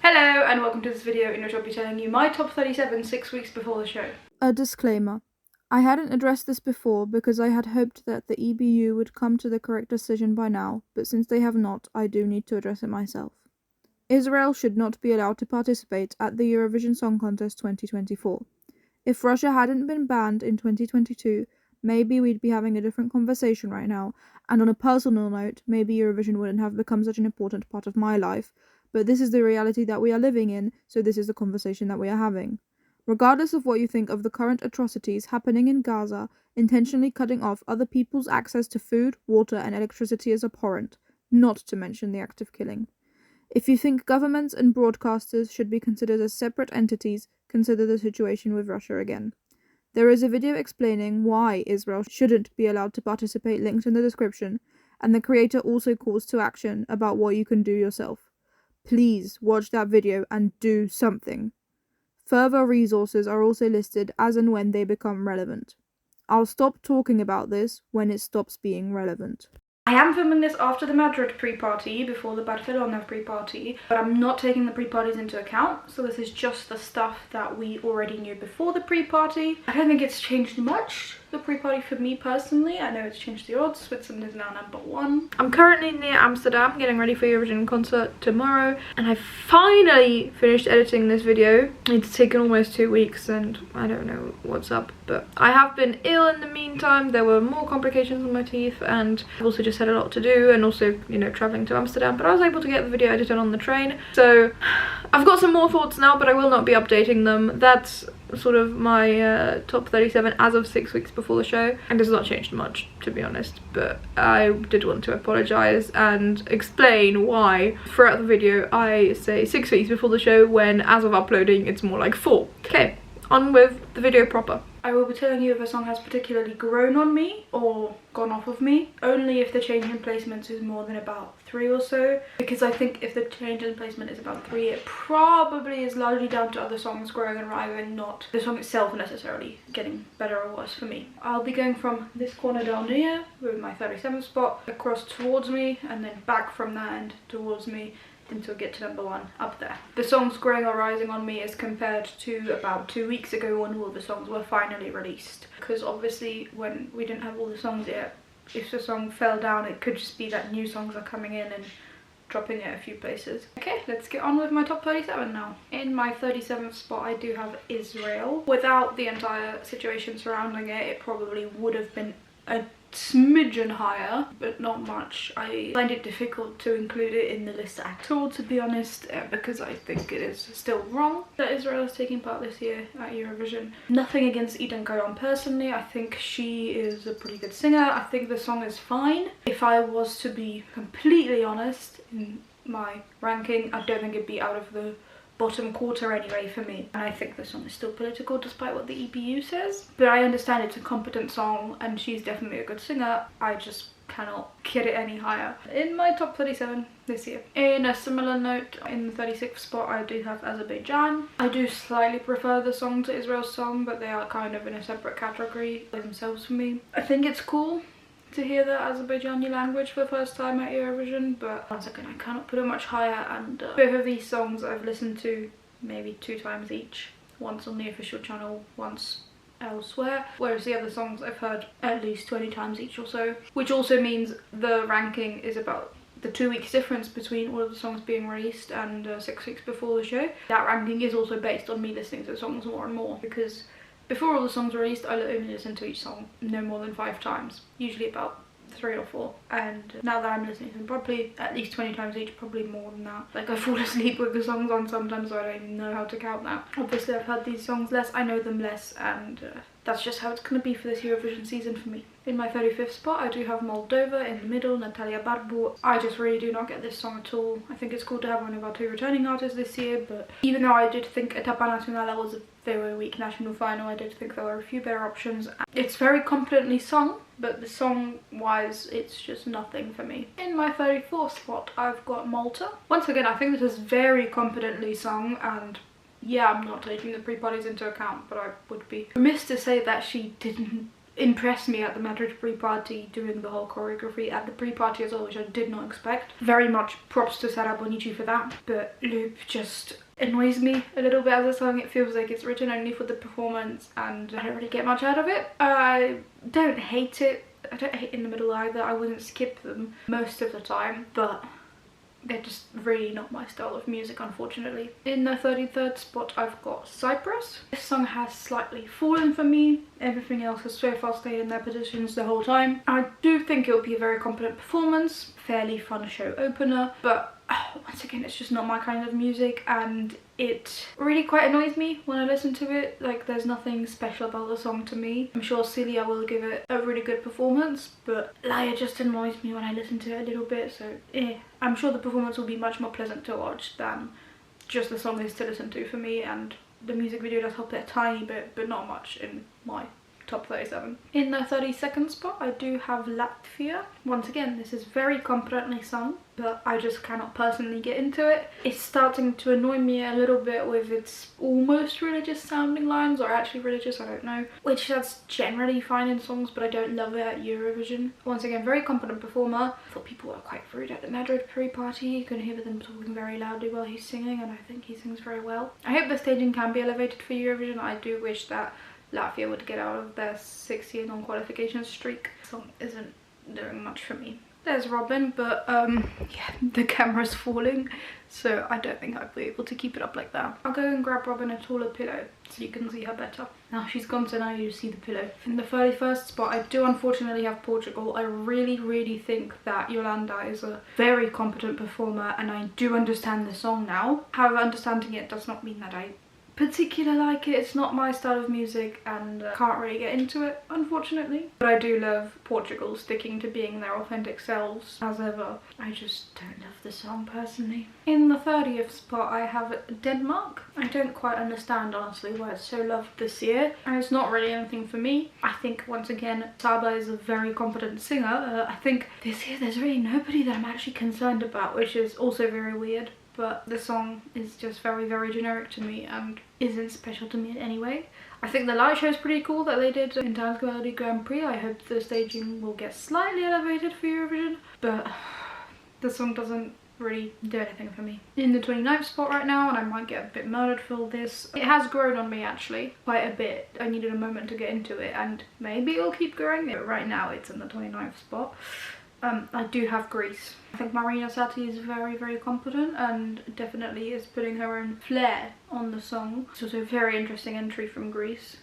Hello and welcome to this video in which I'll be telling you my top 37 6 weeks before the show. A disclaimer. I hadn't addressed this before because I had hoped that the EBU would come to the correct decision by now, but since they have not, I do need to address it myself. Israel should not be allowed to participate at the Eurovision Song Contest 2024. If Russia hadn't been banned in 2022, maybe we'd be having a different conversation right now, and on a personal note, maybe Eurovision wouldn't have become such an important part of my life, but this is the reality that we are living in, so this is the conversation that we are having. Regardless of what you think of the current atrocities happening in Gaza, intentionally cutting off other people's access to food, water, and electricity is abhorrent, not to mention the act of killing. If you think governments and broadcasters should be considered as separate entities, consider the situation with Russia again. There is a video explaining why Israel shouldn't be allowed to participate linked in the description, and the creator also calls to action about what you can do yourself. Please watch that video and do something. Further resources are also listed as and when they become relevant. I'll stop talking about this when it stops being relevant. I am filming this after the Madrid pre-party, before the Barcelona pre-party, but I'm not taking the pre-parties into account, so this is just the stuff that we already knew before the pre-party. I don't think it's changed much, the pre-party for me personally. I know it's changed the odds. Switzerland is now #1. I'm currently near Amsterdam getting ready for Eurovision concert tomorrow, and I finally finished editing this video. It's taken almost 2 weeks and I don't know what's up, but I have been ill in the meantime. There were more complications with my teeth and I've also just had a lot to do, and also, you know, traveling to Amsterdam, but I was able to get the video edited on the train. So I've got some more thoughts now, but I will not be updating them. That's sort of my top 37 as of 6 weeks before the show, and this has not changed much, to be honest, but I did want to apologise and explain why throughout the video I say 6 weeks before the show when as of uploading it's more like 4. Okay, on with the video proper. I will be telling you if a song has particularly grown on me or gone off of me, only if the change in placements is more than about 3 or so, because I think if the change in placement is about 3, it probably is largely down to other songs growing and rising, not the song itself necessarily getting better or worse for me. I'll be going from this corner down here with my 37th spot across towards me and then back from that end towards me until I get to #1 up there. The songs growing or rising on me is compared to about 2 weeks ago when all the songs were finally released, because obviously when we didn't have all the songs yet, if the song fell down it could just be that new songs are coming in and dropping it a few places. Okay, let's get on with my top 37 now. In my 37th spot I do have Israel. Without the entire situation surrounding it, it probably would have been a smidgen higher, but not much. I find it difficult to include it in the list at all, to be honest, because I think it is still wrong that Israel is taking part this year at Eurovision. Nothing against Eden Kayon personally. I think she is a pretty good singer. I think the song is fine. If I was to be completely honest in my ranking, I don't think it'd be out of the bottom quarter anyway for me, and I think the song is still political despite what the EBU says, but I understand it's a competent song and she's definitely a good singer. I just cannot get it any higher in my top 37 this year. In a similar note, in the 36th spot I do have Azerbaijan. I do slightly prefer the song to Israel's song, but they are kind of in a separate category by themselves for me. I think it's cool to hear the Azerbaijani language for the first time at Eurovision, but once again I cannot put it much higher, and both of these songs I've listened to maybe 2 times each, once on the official channel, once elsewhere, whereas the other songs I've heard at least 20 times each or so, which also means the ranking is about the 2 weeks difference between all of the songs being released and 6 weeks before the show. That ranking is also based on me listening to the songs more and more, because before all the songs were released, I only listened to each song no more than 5 times, usually about 3 or 4, and now that I'm listening to them probably at least 20 times each, probably more than that. Like, I fall asleep with the songs on sometimes, so I don't even know how to count that. Obviously I've heard these songs less, I know them less, and that's just how it's going to be for this Eurovision season for me. In my 35th spot I do have Moldova in the middle, Natalia Barbu. I just really do not get this song at all. I think it's cool to have one of our 2 returning artists this year, but even though I did think Etapa Nacional was a very weak national final, I did think there were a few better options. It's very competently sung, but the song wise it's just nothing for me. In my 34th spot I've got Malta. Once again I think this is very competently sung, and yeah, I'm not taking the pre-parties into account, but I would be remiss to say that she didn't impressed me at the Madrid pre-party, doing the whole choreography at the pre-party as well, which I did not expect. Very much props to Sara Bonici for that, but Loop just annoys me a little bit as a song. It feels like it's written only for the performance and I don't really get much out of it. I don't hate it. I don't hate In the Middle either. I wouldn't skip them most of the time, but they're just really not my style of music, unfortunately. In the 33rd spot, I've got Cyprus. This song has slightly fallen for me. Everything else has so far stayed in their positions the whole time. I do think it will be a very competent performance, fairly fun show opener, but once again, it's just not my kind of music and it really quite annoys me when I listen to it. Like, there's nothing special about the song to me. I'm sure Celia will give it a really good performance, but Laia just annoys me when I listen to it a little bit, so I'm sure the performance will be much more pleasant to watch than just the song is to listen to for me, and the music video does help it a tiny bit, but not much in my top 37. In the 32nd spot, I do have Latvia. Once again, this is very competently sung, but I just cannot personally get into it. It's starting to annoy me a little bit with its almost religious sounding lines, or actually religious, I don't know, which that's generally fine in songs, but I don't love it at Eurovision. Once again, very competent performer. I thought people were quite rude at the Madrid pre-party. You can hear them talking very loudly while he's singing, and I think he sings very well. I hope the staging can be elevated for Eurovision. I do wish that Latvia would get out of their 6-year non-qualification streak. The song isn't doing much for me. There's Robin, but yeah, the camera's falling, so I don't think I'd be able to keep it up like that. I'll go and grab Robin a taller pillow so you can see her better. Now she's gone, so now you see the pillow. In the 31st spot, I do unfortunately have Portugal. I really think that Yolanda is a very competent performer and I do understand the song now. However, understanding it does not mean that I particularly like it. It's not my style of music and can't really get into it, unfortunately. But I do love Portugal sticking to being their authentic selves as ever. I just don't love the song personally. In the 30th spot, I have Denmark. I don't quite understand, honestly, why it's so loved this year, and it's not really anything for me. I think, once again, Saba is a very competent singer. I think this year there's really nobody that I'm actually concerned about, which is also very weird. But the song is just very generic to me and isn't special to me in any way. I think the light show is pretty cool that they did in Dansk Melodi Grand Prix. I hope the staging will get slightly elevated for Eurovision, but the song doesn't really do anything for me. In the 29th spot right now, and I might get a bit murdered for this. It has grown on me actually quite a bit. I needed a moment to get into it and maybe it'll keep growing, but right now it's in the 29th spot. I do have Greece. I think Marina Sati is very competent and definitely is putting her own flair on the song. It's also a very interesting entry from Greece,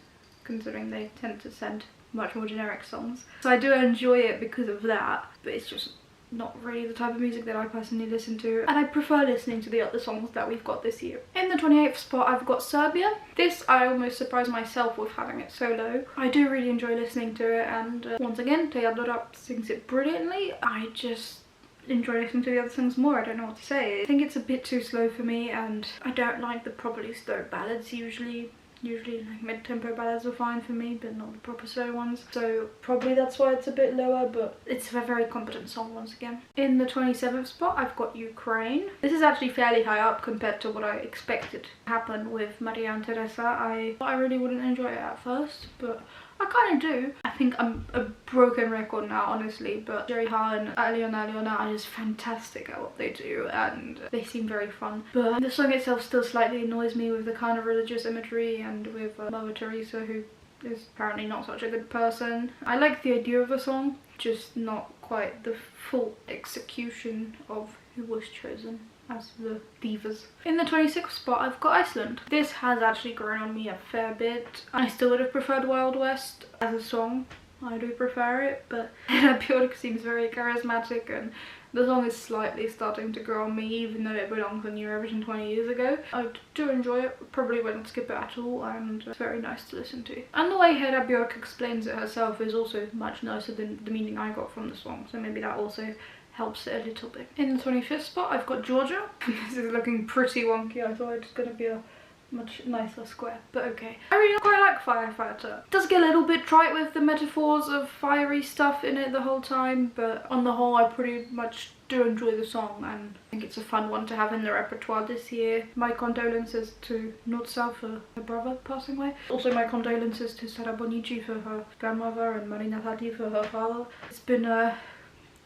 considering they tend to send much more generic songs. So I do enjoy it because of that, but it's just not really the type of music that I personally listen to, and I prefer listening to the other songs that we've got this year. In the 28th spot, I've got Serbia. This, I almost surprised myself with having it so low. I do really enjoy listening to it, and once again, Teodora sings it brilliantly. I just enjoy listening to the other songs more. I don't know what to say. I think it's a bit too slow for me, and I don't like the properly slow ballads usually. Usually like mid-tempo ballads are fine for me, but not the proper slow ones. So probably that's why it's a bit lower, but it's a very competent song once again. In the 27th spot, I've got Ukraine. This is actually fairly high up compared to what I expected to happen with Maria and Teresa. I thought I really wouldn't enjoy it at first, but I kind of do. I think I'm a broken record now, honestly, but Jerry Ha and Aliona are just fantastic at what they do and they seem very fun. But the song itself still slightly annoys me with the kind of religious imagery and with Mother Teresa, who is apparently not such a good person. I like the idea of the song, just not quite the full execution of who was chosen as the divas. In the 26th spot, I've got Iceland. This has actually grown on me a fair bit. I still would have preferred Wild West as a song. I do prefer it, but Björk seems very charismatic and the song is slightly starting to grow on me, even though it belongs on Eurovision 20 years ago. I do enjoy it, probably wouldn't skip it at all, and it's very nice to listen to. And the way Hedda Björk explains it herself is also much nicer than the meaning I got from the song, so maybe that also helps it a little bit. In the 25th spot, I've got Georgia. This is looking pretty wonky. I thought it was going to be a much nicer square, but okay. I really quite like Firefighter. It does get a little bit trite with the metaphors of fiery stuff in it the whole time, but on the whole I pretty much do enjoy the song, and I think it's a fun one to have in the repertoire this year. My condolences to Notsa for her brother passing away. Also my condolences to Sara Bonici for her grandmother and Marina Tati for her father. It's been a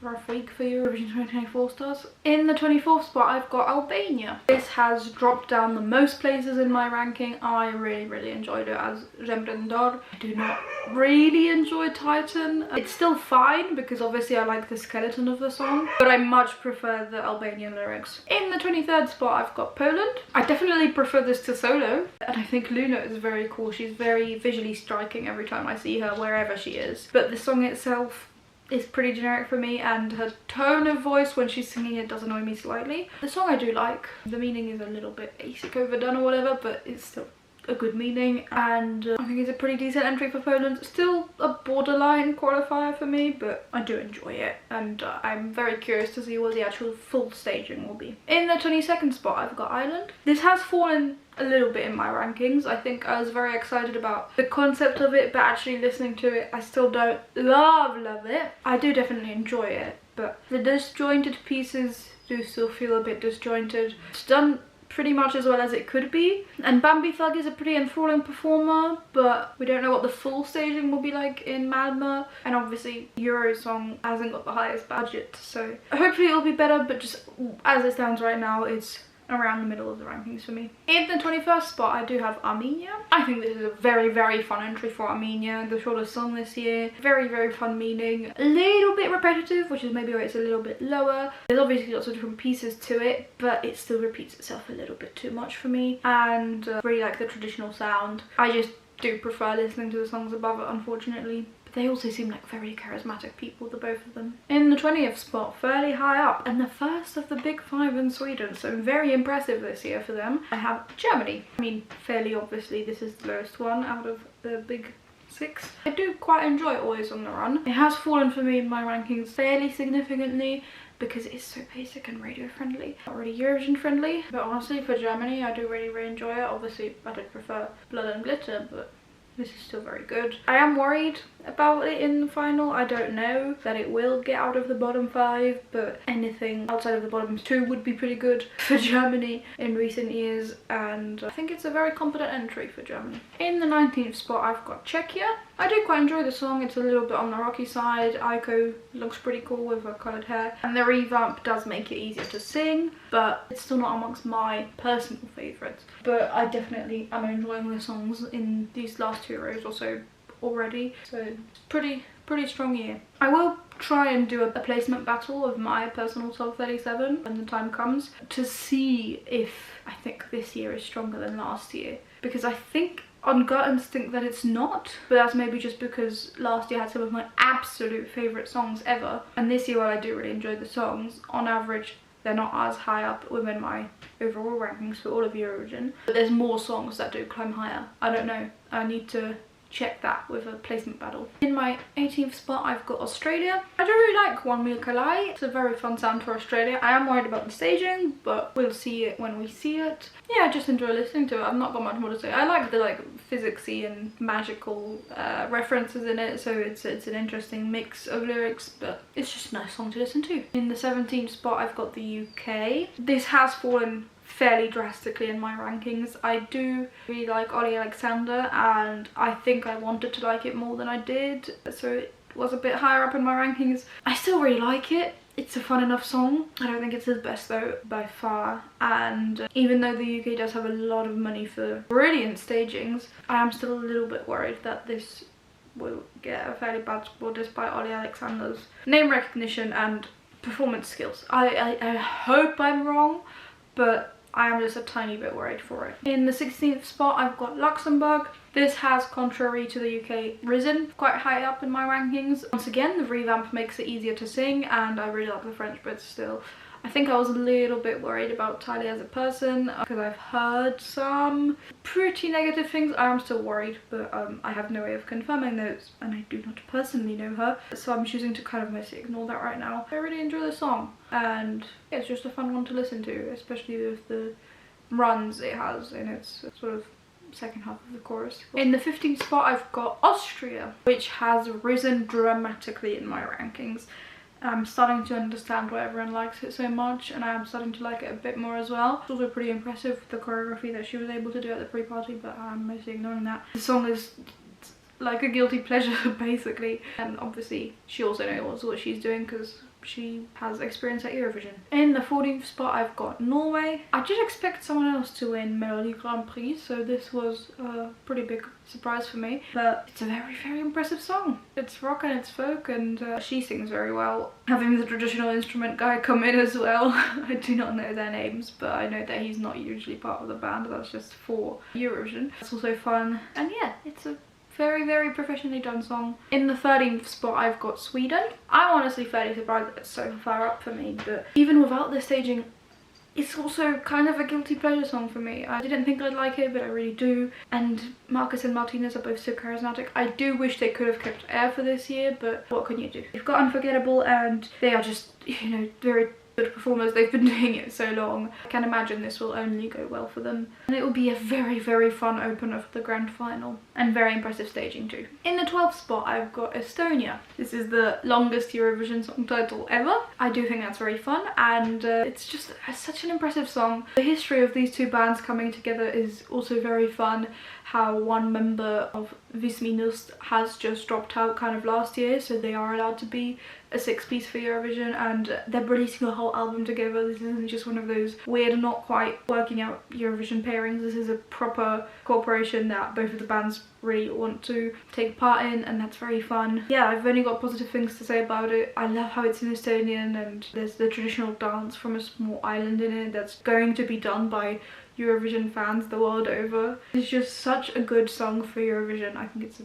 rough week for Eurovision 2024 stars. In the 24th spot I've got Albania. This has dropped down the most places in my ranking. I really enjoyed it as Rembrandor. I do not really enjoy Titan. It's still fine because obviously I like the skeleton of the song, but I much prefer the Albanian lyrics. In the 23rd spot I've got Poland. I definitely prefer this to Solo, and I think Luna is very cool. She's very visually striking every time I see her wherever she is, but the song itself is pretty generic for me, and her tone of voice when she's singing it does annoy me slightly. The song I do like. The meaning is a little bit basic, overdone or whatever, but it's still a good meaning, and I think it's a pretty decent entry for Poland. Still a borderline qualifier for me, but I do enjoy it, and I'm very curious to see what the actual full staging will be. In the 22nd spot I've got Ireland. This has fallen a little bit in my rankings. I think I was very excited about the concept of it, but actually listening to it I still don't love it. I do definitely enjoy it, but the disjointed pieces do still feel a bit disjointed. It's done pretty much as well as it could be, and Bambi Thug is a pretty enthralling performer, but we don't know what the full staging will be like in Malmö, and obviously Eurosong hasn't got the highest budget, so hopefully it'll be better, but just as it stands right now it's around the middle of the rankings for me. In the 21st spot I do have Armenia. I think this is a very fun entry for Armenia, the shortest song this year. Very fun meaning, a little bit repetitive, which is maybe why it's a little bit lower. There's obviously lots of different pieces to it, but it still repeats itself a little bit too much for me, and really like the traditional sound. I just do prefer listening to the songs above it, unfortunately. They also seem like very charismatic people, the both of them. In the 20th spot, fairly high up, and the first of the big five in Sweden, so very impressive this year for them, I have Germany. I mean, fairly obviously this is the lowest one out of the big six. I do quite enjoy Always on the Run. It has fallen for me in my rankings fairly significantly because it's so basic and radio friendly, not really Eurovision friendly. But honestly, for Germany, I do really enjoy it. Obviously, I do prefer Blood and Glitter, but this is still very good. I am worried about it in the final. I don't know that it will get out of the bottom five, but anything outside of the bottom two would be pretty good for Germany in recent years, and I think it's a very competent entry for Germany. In the 19th spot I've got Czechia. I do quite enjoy the song. It's a little bit on the rocky side. Aiko looks pretty cool with her coloured hair, and the revamp does make it easier to sing, but it's still not amongst my personal favourites. But I definitely am enjoying the songs in these last 2 rows or so already, so it's pretty strong year. I will try and do a placement battle of my personal top 37 when the time comes to see if I think this year is stronger than last year, because I think on gut instinct that it's not, but that's maybe just because last year had some of my absolute favourite songs ever, and this year, while I do really enjoy the songs, on average they're not as high up within my overall rankings for all of Eurovision, but there's more songs that do climb higher. I don't know, I need to check that with a placement battle. In my 18th spot I've got Australia. I do really like One Meal Kalai. It's a very fun sound for Australia. I am worried about the staging, but we'll see it when we see it. Yeah, I just enjoy listening to it. I've not got much more to say. I like the physicsy and magical references in it, so it's an interesting mix of lyrics, but it's just a nice song to listen to. In the 17th spot I've got the UK. This has fallen fairly drastically in my rankings. I do really like Ollie Alexander, and I think I wanted to like it more than I did, so it was a bit higher up in my rankings. I still really like it. It's a fun enough song. I don't think it's his best though, by far, and even though the UK does have a lot of money for brilliant stagings, I am still a little bit worried that this will get a fairly bad score despite Ollie Alexander's name recognition and performance skills. I hope I'm wrong, but I am just a tiny bit worried for it. In the 16th spot I've got Luxembourg. This has, contrary to the UK, risen quite high up in my rankings. Once again, the revamp makes it easier to sing, and I really like the French bits still. I think I was a little bit worried about Tylee as a person because I've heard some pretty negative things. I am still worried, but I have no way of confirming those, and I do not personally know her, so I'm choosing to kind of mostly ignore that right now. I really enjoy the song, and it's just a fun one to listen to, especially with the runs it has in its sort of second half of the chorus. In the 15th spot I've got Austria, which has risen dramatically in my rankings. I'm starting to understand why everyone likes it so much, and I'm starting to like it a bit more as well. It's also pretty impressive, the choreography that she was able to do at the pre-party, but I'm mostly ignoring that. The song is like a guilty pleasure basically, and obviously she also knows what she's doing because she has experience at Eurovision. In the 14th spot I've got Norway. I did expect someone else to win Melody Grand Prix, so this was a pretty big surprise for me, but it's a very, very impressive song. It's rock and it's folk, and she sings very well. Having the traditional instrument guy come in as well. I do not know their names, but I know that he's not usually part of the band, that's just for Eurovision. It's also fun, and yeah, it's a very, very professionally done song. In the 13th spot I've got Sweden. I'm honestly fairly surprised that it's so far up for me, but even without the staging, it's also kind of a guilty pleasure song for me. I didn't think I'd like it, but I really do. And Marcus and Martinez are both so charismatic. I do wish they could have kept air for this year, but what can you do? You've got Unforgettable, and they are just, you know, very good performers. They've been doing it so long. I can imagine this will only go well for them, and it will be a very, very fun opener for the grand final, and very impressive staging too. In the 12th spot I've got Estonia. This is the longest Eurovision song title ever. I do think that's very fun, and it's just such an impressive song. The history of these two bands coming together is also very fun. How one member of Visminust has just dropped out kind of last year, so they are allowed to be a 6-piece for Eurovision, and they're releasing a whole album together. This isn't just one of those weird, not quite working out Eurovision pairings. This is a proper cooperation that both of the bands really want to take part in, and that's very fun. Yeah, I've only got positive things to say about it. I love how it's in Estonian, and there's the traditional dance from a small island in it that's going to be done by Eurovision fans the world over. It's just such a good song for Eurovision. I think it's a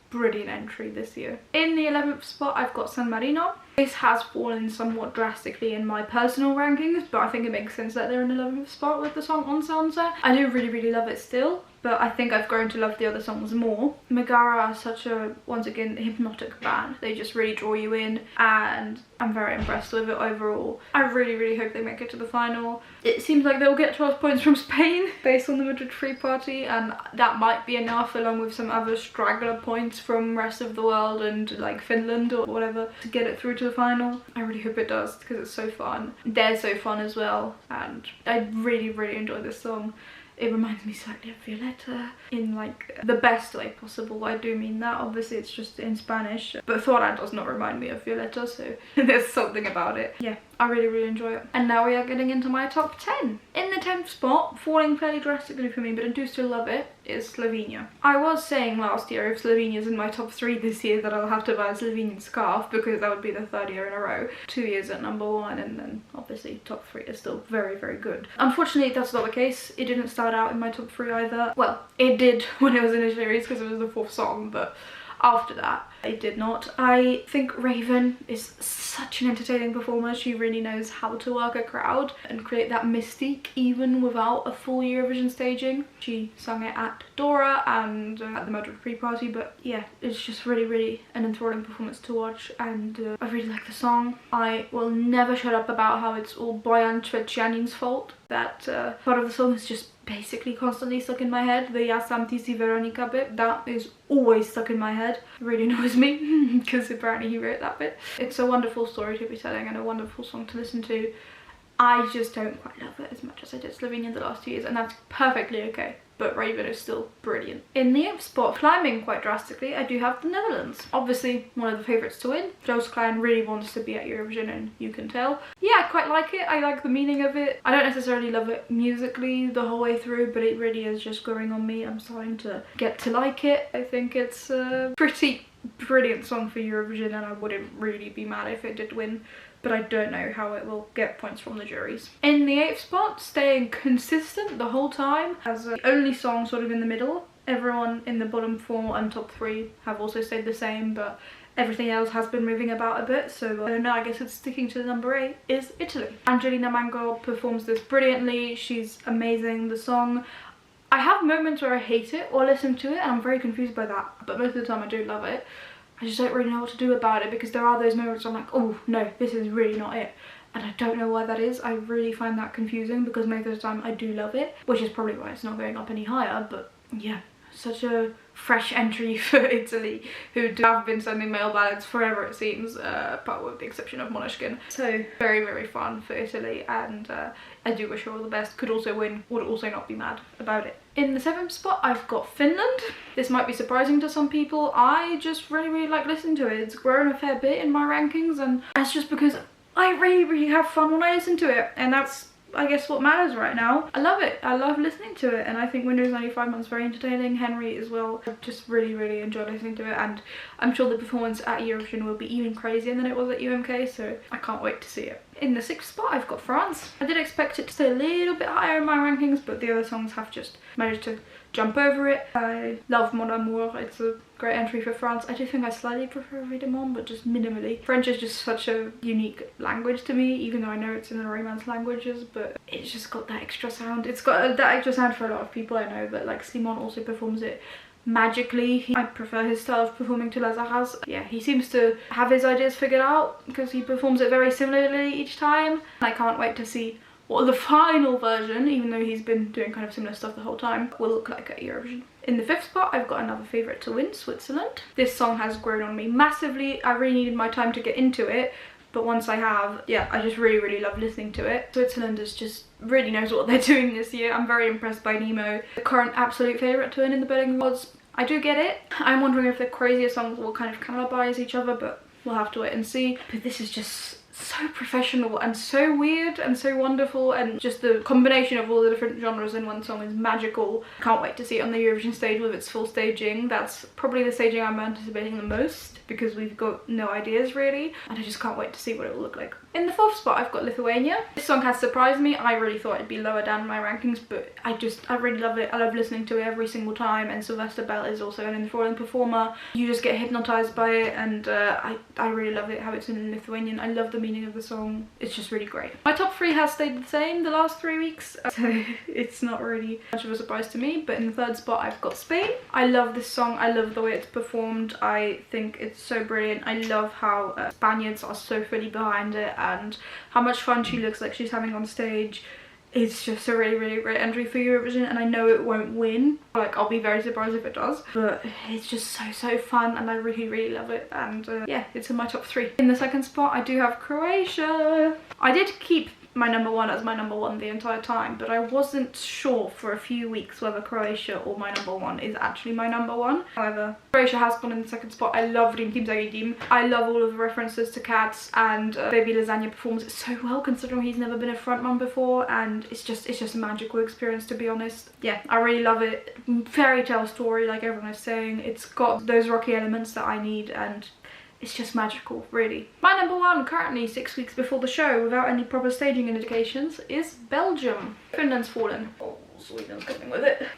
brilliant entry this year. In the 11th spot I've got San Marino. This has fallen somewhat drastically in my personal rankings, but I think it makes sense that they're in the 11th spot with the song On Sansa. I do really, really love it still, but I think I've grown to love the other songs more. Megara are such a, once again, hypnotic band. They just really draw you in, and I'm very impressed with it overall. I really, really hope they make it to the final. It seems like they'll get 12 points from Spain based on the Madrid Free Party, and that might be enough, along with some other straggler points from rest of the world and like Finland or whatever, to get it through to the final. I really hope it does, because it's so fun. They're so fun as well, and I really, really enjoy this song. It reminds me slightly of Violetta in like the best way possible. I do mean that. Obviously it's just in Spanish, but Thora does not remind me of Violetta, so there's something about it. Yeah, I really, really enjoy it. And now we are getting into my top 10. In the 10th spot, falling fairly drastically for me, but I do still love it, is Slovenia. I was saying last year, if Slovenia's in my top 3 this year, that I'll have to buy a Slovenian scarf, because that would be the 3rd year in a row. 2 years at number 1, and then obviously top 3 is still very, very good. Unfortunately, that's not the case. It didn't start out in my top 3 either. Well, it did when it was initially released, because it was the 4th song, but after that it did not. I think Raven is such an entertaining performer. She really knows how to work a crowd and create that mystique even without a full Eurovision staging. She sung it at Dora and at the Madrid pre-party, but yeah, it's just really, really an enthralling performance to watch, and I really like the song. I will never shut up about how it's all Bojan Cvetianin's fault. That part of the song is just basically constantly stuck in my head. The Ja sam ti si Veronica bit, that is always stuck in my head. It really annoys me because apparently he wrote that bit. It's a wonderful story to be telling and a wonderful song to listen to. I just don't quite love it as much as I did Slovenia the last 2 years, and that's perfectly okay. But Raven is still brilliant. In the 8th spot, climbing quite drastically, I do have the Netherlands. Obviously, one of the favourites to win. Joost Klein really wants to be at Eurovision, and you can tell. Yeah, I quite like it. I like the meaning of it. I don't necessarily love it musically the whole way through, but it really is just growing on me. I'm starting to get to like it. I think it's a pretty brilliant song for Eurovision, and I wouldn't really be mad if it did win. But I don't know how it will get points from the juries. In the 8th spot, staying consistent the whole time as the only song sort of in the middle. Everyone in the bottom 4 and top 3 have also stayed the same, but everything else has been moving about a bit, so I don't know, I guess it's sticking to the number 8, is Italy. Angelina Mango performs this brilliantly. She's amazing. The song, I have moments where I hate it or listen to it, and I'm very confused by that, but most of the time I do love it. I just don't really know what to do about it, because there are those moments where I'm like, oh no, this is really not it. and I don't know why that is. I really find that confusing because most of the time I do love it, which is probably why it's not going up any higher. But yeah, such a fresh entry for Italy, who have been sending male ballads forever it seems, apart with the exception of Måneskin. So very, very fun for Italy, and I do wish her all the best. Could also win, would also not be mad about it. In the 7th spot I've got Finland. This might be surprising to some people. I just really, really like listening to it. It's grown a fair bit in my rankings, and that's just because I really, really have fun when I listen to it, and that's, I guess, what matters right now. I love it. I love listening to it, and I think Windows 95 Months very entertaining. Henry as well. I just really, really enjoy listening to it, and I'm sure the performance at Eurovision will be even crazier than it was at UMK, so I can't wait to see it. In the 6th spot I've got France. I did expect it to stay a little bit higher in my rankings, but the other songs have just managed to jump over it. I love Mon Amour. It's a great entry for France. I do think I slightly prefer Évidemment, but just minimally. French is just such a unique language to me, even though I know it's in the Romance languages, but it's just got that extra sound. It's got that extra sound for a lot of people I know, but like Simon also performs it magically. I prefer his style of performing to Lazarus. Yeah, he seems to have his ideas figured out because he performs it very similarly each time. I can't wait to see what the final version, even though he's been doing kind of similar stuff the whole time, will look like at Eurovision. In the 5th spot I've got another favourite to win, Switzerland. This song has grown on me massively. I really needed my time to get into it, but once I have, yeah, I just really, really love listening to it. Switzerland is just really knows what they're doing this year. I'm very impressed by Nemo, the current absolute favourite to win in the Berlin Awards. I do get it. I'm wondering if the crazier songs will kind of cannibalize each other, but we'll have to wait and see. But this is just so professional and so weird and so wonderful, and just the combination of all the different genres in one song is magical. Can't wait to see it on the Eurovision stage with its full staging. That's probably the staging I'm anticipating the most because we've got no ideas really, and I just can't wait to see what it will look like. In the 4th spot I've got Lithuania. This song has surprised me. I really thought it'd be lower down in my rankings, but I really love it. I love listening to it every single time, and Sylvester Bell is also an enthralling performer. You just get hypnotized by it, and I really love it how it's in Lithuanian. I love the meaning of the song. It's just really great. My top 3 has stayed the same the last 3 weeks, so it's not really much of a surprise to me. But in the 3rd spot I've got Spain. I love this song. I love the way it's performed. I think it's so brilliant. I love how Spaniards are so fully behind it, and how much fun she looks like she's having on stage. It's just a really, really great entry for Eurovision, and I know it won't win. Like, I'll be very surprised if it does, but it's just so fun, and I really, really love it. And yeah, it's in my top 3. In the 2nd spot I do have Croatia. I did keep my number 1 as my number 1 the entire time, but I wasn't sure for a few weeks whether Croatia or my number 1 is actually my number 1. However, Croatia has gone in the 2nd spot. I love Rim Team Zagidim. I love all of the references to cats, and Baby Lasagna performs it so well considering he's never been a frontman before, and it's just a magical experience, to be honest. Yeah, I really love it. Fairy tale story, like everyone is saying. It's got those rocky elements that I need, and it's just magical, really. My number 1, currently 6 weeks before the show, without any proper staging indications, is Belgium. Finland's fallen. Oh, Sweden's coming with it.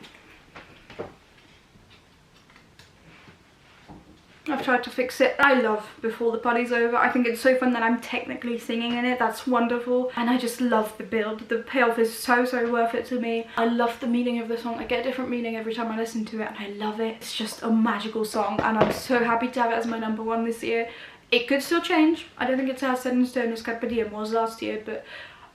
I've tried to fix it. I love Before the Party's Over. I think it's so fun that I'm technically singing in it. That's wonderful. And I just love the build. The payoff is so worth it to me. I love the meaning of the song. I get a different meaning every time I listen to it, and I love it. It's just a magical song, and I'm so happy to have it as my number 1 this year. It could still change. I don't think it's as set in stone as Carpe Diem was last year, but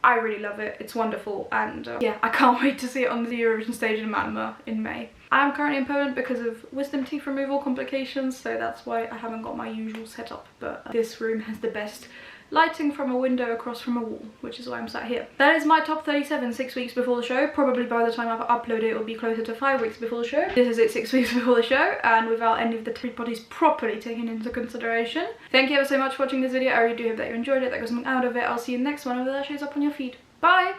I really love it. It's wonderful, and yeah, I can't wait to see it on the Eurovision stage in Malmö in May. I am currently in Poland because of wisdom teeth removal complications, so that's why I haven't got my usual setup, but this room has the best lighting from a window across from a wall, which is why I'm sat here. That is my top 37 6 weeks before the show. Probably by the time I've uploaded it will be closer to 5 weeks before the show. This is it 6 weeks before the show, and without any of the three bodies properly taken into consideration. Thank you ever so much for watching this video. I really do hope that you enjoyed it, that got something out of it. I'll see you in the next one, whether that shows up on your feed. Bye!